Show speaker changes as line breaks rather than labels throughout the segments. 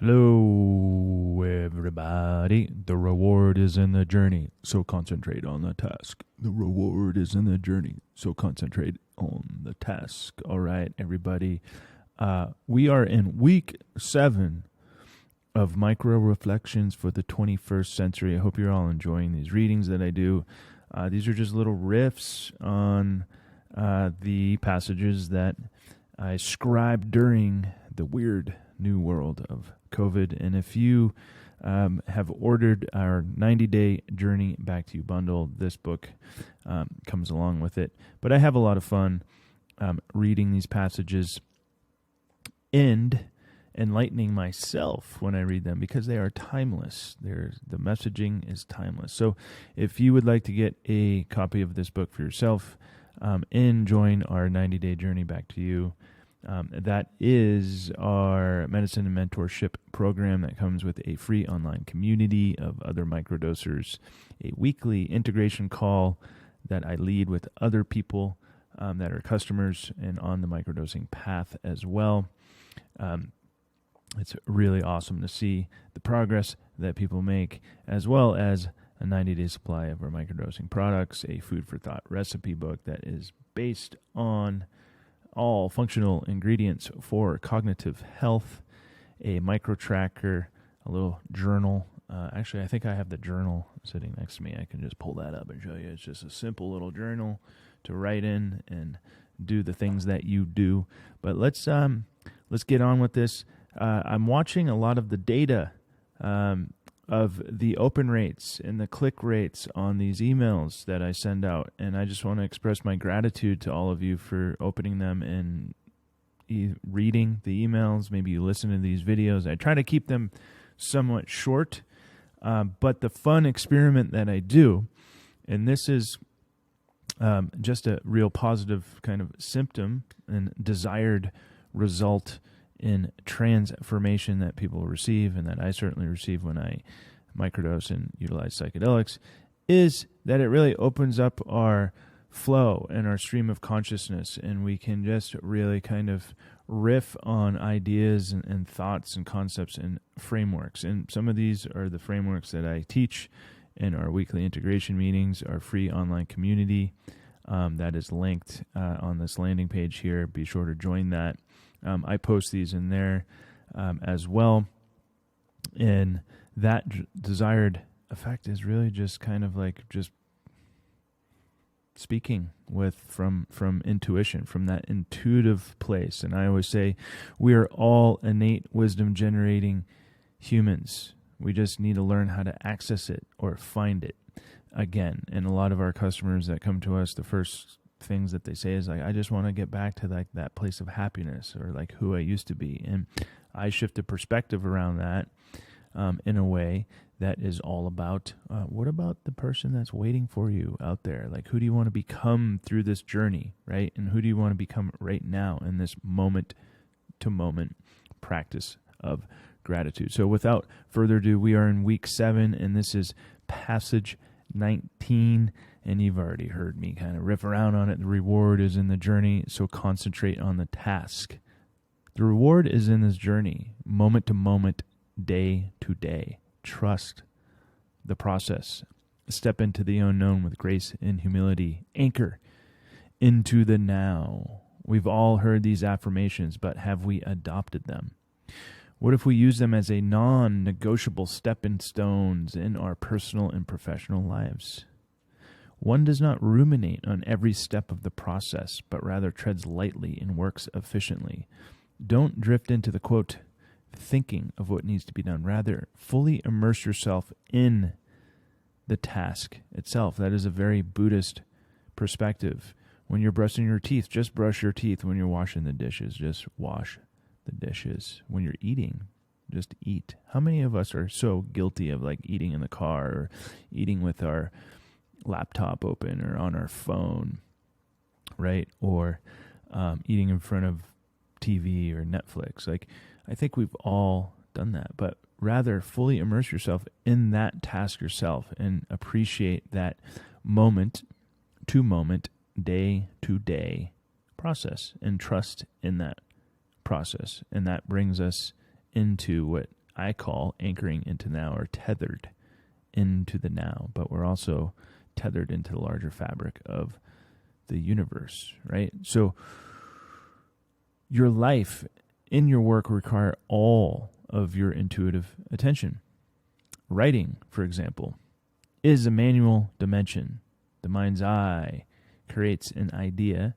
Hello, everybody. The reward is in the journey, so concentrate on the task. The reward is in the journey, so concentrate on the task. All right, everybody. We are in week 7 of Micro Reflections for the 21st Century. I hope you're all enjoying these readings that I do. These are just little riffs on the passages that I scribed during the weird new world of COVID. And if you have ordered our 90-day Journey Back to You bundle, this book comes along with it. But I have a lot of fun reading these passages and enlightening myself when I read them because they are timeless. The messaging is timeless. So if you would like to get a copy of this book for yourself and join our 90-day Journey Back to You, that is our medicine and mentorship program that comes with a free online community of other microdosers, a weekly integration call that I lead with other people that are customers and on the microdosing path as well. It's really awesome to see the progress that people make, as well as a 90-day supply of our microdosing products, a food for thought recipe book that is based on all functional ingredients for cognitive health, a micro tracker, a little journal. Actually, I think I have the journal sitting next to me. I can just pull that up and show you. It's just a simple little journal to write in and do the things that you do. But let's get on with this. I'm watching a lot of the data of the open rates and the click rates on these emails that I send out. And I just want to express my gratitude to all of you for opening them and reading the emails. Maybe you listen to these videos. I try to keep them somewhat short, but the fun experiment that I do, and this is just a real positive kind of symptom and desired result in transformation that people receive, and that I certainly receive when I microdose and utilize psychedelics, is that it really opens up our flow and our stream of consciousness, and we can just really kind of riff on ideas and thoughts and concepts and frameworks. And some of these are the frameworks that I teach in our weekly integration meetings, our free online community that is linked on this landing page here. Be sure to join that. I post these in there as well. And that desired effect is really just kind of like just speaking from intuition, from that intuitive place. And I always say we are all innate wisdom generating humans. We just need to learn how to access it or find it again. And a lot of our customers that come to us, the first things that they say is like, I just want to get back to like that place of happiness, or like who I used to be. And I shift the perspective around that in a way that is all about what about the person that's waiting for you out there? Like, who do you want to become through this journey, right? And who do you want to become right now in this moment to moment practice of gratitude? So without further ado, we are in week 7, and this is passage 19, and you've already heard me kind of riff around on it. The reward is in the journey, so concentrate on the task. The reward is in this journey, moment to moment, day to day. Trust the process. Step into the unknown with grace and humility. Anchor into the now. We've all heard these affirmations, but have we adopted them? What if we use them as a non-negotiable stepping stones in our personal and professional lives? One does not ruminate on every step of the process, but rather treads lightly and works efficiently. Don't drift into the, quote, thinking of what needs to be done. Rather, fully immerse yourself in the task itself. That is a very Buddhist perspective. When you're brushing your teeth, just brush your teeth. When you're washing the dishes, just wash the dishes. When you're eating, just eat. How many of us are so guilty of like eating in the car or eating with our laptop open or on our phone, right? Or eating in front of TV or Netflix. Like, I think we've all done that, but rather fully immerse yourself in that task yourself and appreciate that moment to moment, day to day process, and trust in that process. And that brings us into what I call anchoring into now, or tethered into the now, but we're also tethered into the larger fabric of the universe, right? So your life in your work require all of your intuitive attention. Writing, for example, is a manual dimension. The mind's eye creates an idea.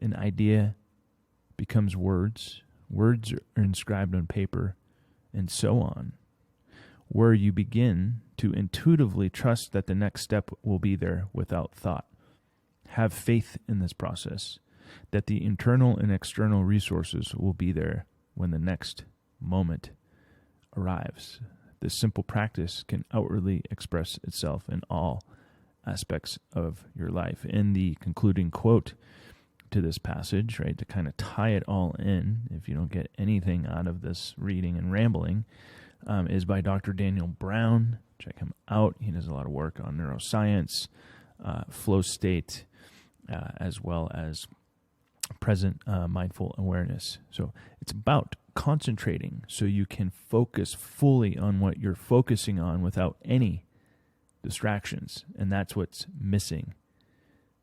An idea becomes words. Words are inscribed on paper, and so on, where you begin to intuitively trust that the next step will be there without thought. Have faith in this process, that the internal and external resources will be there when the next moment arrives. This simple practice can outwardly express itself in all aspects of your life. In the concluding quote to this passage, right, to kind of tie it all in, if you don't get anything out of this reading and rambling, is by Dr. Daniel Brown. Check him out. He does a lot of work on neuroscience, flow state, as well as present mindful awareness. So it's about concentrating so you can focus fully on what you're focusing on without any distractions. And that's what's missing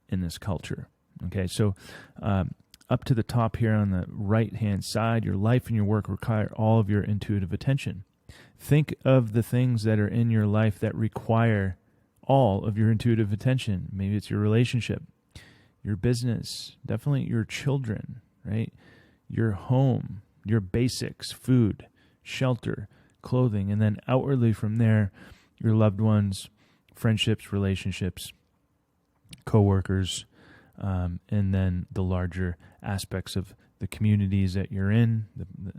in this culture. Okay, so up to the top here on the right-hand side, your life and your work require all of your intuitive attention. Think of the things that are in your life that require all of your intuitive attention. Maybe it's your relationship, your business, definitely your children, right? Your home, your basics, food, shelter, clothing, and then outwardly from there, your loved ones, friendships, relationships, co-workers, and then the larger aspects of the communities that you're in.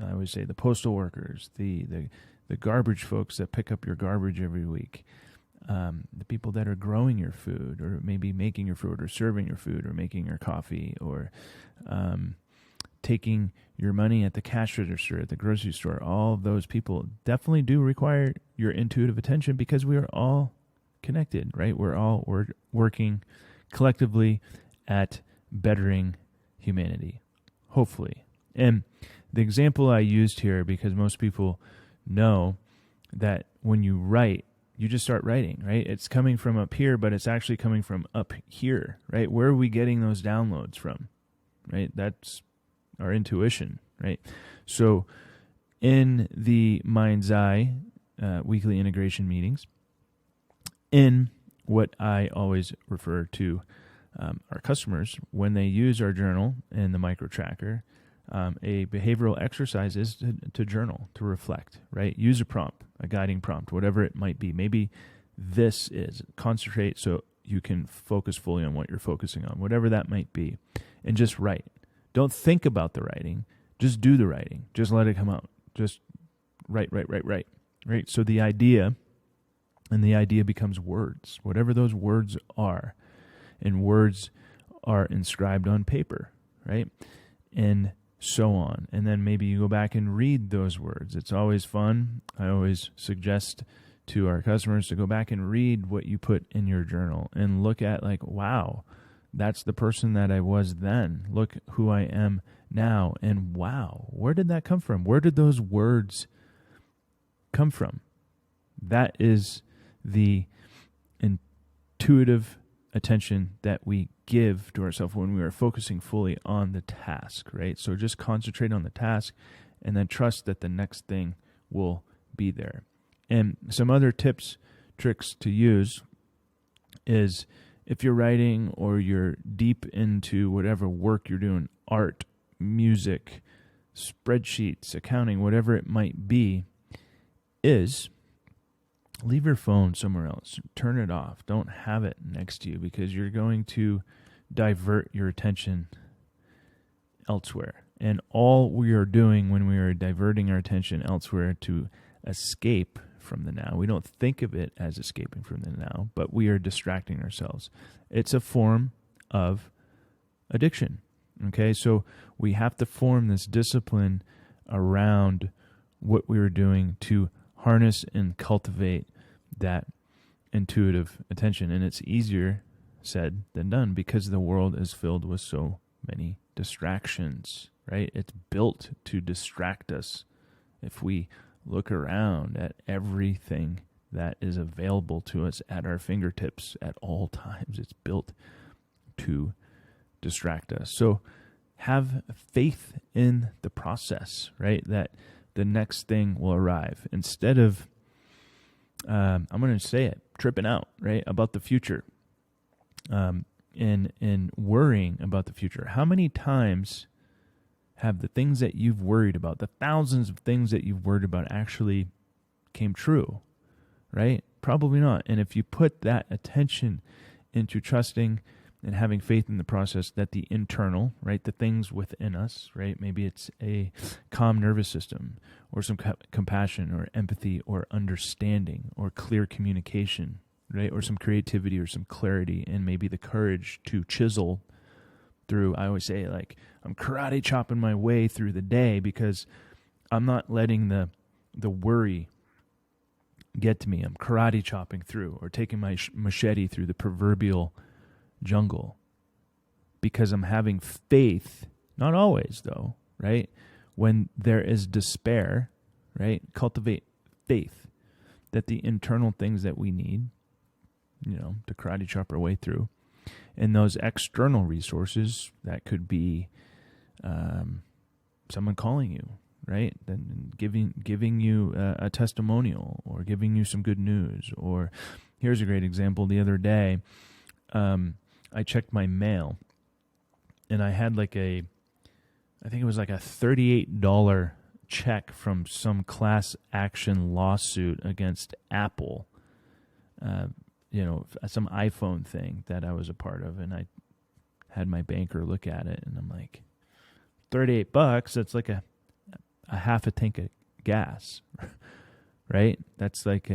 I always say the postal workers, the garbage folks that pick up your garbage every week, the people that are growing your food, or maybe making your food, or serving your food, or making your coffee, or taking your money at the cash register at the grocery store. All of those people definitely do require your intuitive attention, because we are all connected, right? We're all working collectively at bettering humanity, hopefully. And the example I used here, because most people know that when you write, you just start writing, right? It's coming from up here, but it's actually coming from up here, right? Where are we getting those downloads from, right? That's our intuition, right? So in the Mind's Eye weekly integration meetings, in what I always refer to our customers, when they use our journal and the micro tracker, a behavioral exercise is to journal, to reflect, right? Use a prompt, a guiding prompt, whatever it might be. Maybe this is concentrate so you can focus fully on what you're focusing on, whatever that might be, and just write. Don't think about the writing. Just do the writing. Just let it come out. Just write, right? So the idea, and the idea becomes words, whatever those words are. And words are inscribed on paper, right? And so on. And then maybe you go back and read those words. It's always fun. I always suggest to our customers to go back and read what you put in your journal and look at, like, wow, that's the person that I was then. Look who I am now. And wow, where did that come from? Where did those words come from? That is the intuitive attention that we give to ourselves when we are focusing fully on the task, right? So just concentrate on the task and then trust that the next thing will be there. And some other tips, tricks to use is, if you're writing or you're deep into whatever work you're doing, art, music, spreadsheets, accounting, whatever it might be, is leave your phone somewhere else. Turn it off. Don't have it next to you, because you're going to divert your attention elsewhere. And all we are doing when we are diverting our attention elsewhere to escape from the now, we don't think of it as escaping from the now, but we are distracting ourselves. It's a form of addiction. Okay, so we have to form this discipline around what we are doing to harness and cultivate that intuitive attention. And it's easier said than done, because the world is filled with so many distractions, right? It's built to distract us. If we look around at everything that is available to us at our fingertips at all times. It's built to distract us. So have faith in the process, right? That the next thing will arrive. Instead of, I'm going to say it, tripping out, right, about the future, and worrying about the future. How many times have the things that you've worried about, the thousands of things that you've worried about, actually came true, right? Probably not. And if you put that attention into trusting and having faith in the process, that the internal, right, the things within us, right, maybe it's a calm nervous system or some compassion or empathy or understanding or clear communication, right, or some creativity or some clarity, and maybe the courage to chisel through. I always say, like, I'm karate chopping my way through the day because I'm not letting the worry get to me. I'm karate chopping through, or taking my machete through the proverbial jungle, because I'm having faith, not always though, right? When there is despair, right? Cultivate faith that the internal things that we need, to karate chop our way through, and those external resources, that could be someone calling you, right? Then giving you a testimonial, or giving you some good news. Or here's a great example. The other day, I checked my mail, and I had I think it was like a $38 check from some class action lawsuit against Apple, some iPhone thing that I was a part of. And I had my banker look at it, and I'm like, $38, that's like a half a tank of gas, right? That's like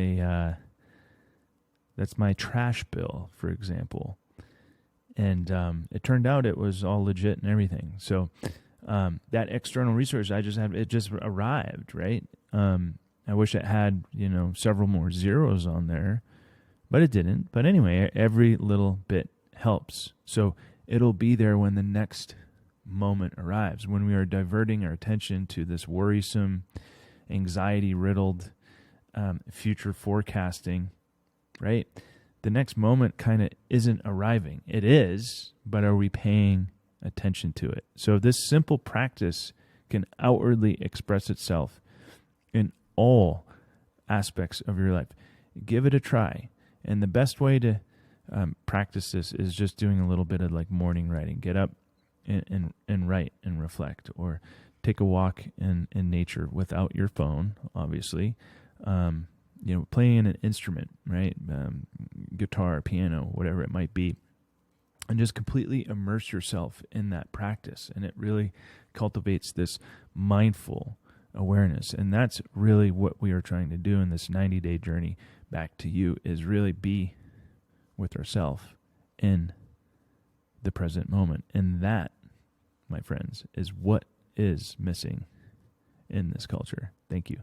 that's my trash bill, for example. And it turned out it was all legit and everything. So that external resource it just arrived, right? I wish it had, several more zeros on there, but it didn't. But anyway, every little bit helps. So it'll be there when the next moment arrives, when we are diverting our attention to this worrisome, anxiety-riddled future forecasting, right? The next moment kind of isn't arriving. It is, but are we paying attention to it? So this simple practice can outwardly express itself in all aspects of your life. Give it a try. And the best way to practice this is just doing a little bit of like morning writing. Get up and write and reflect, or take a walk in nature without your phone, obviously. Playing an instrument, right? Guitar, piano, whatever it might be, and just completely immerse yourself in that practice. And it really cultivates this mindful awareness. And that's really what we are trying to do in this 90-day journey back to you, is really be with ourselves in the present moment. And that, my friends, is what is missing in this culture. Thank you.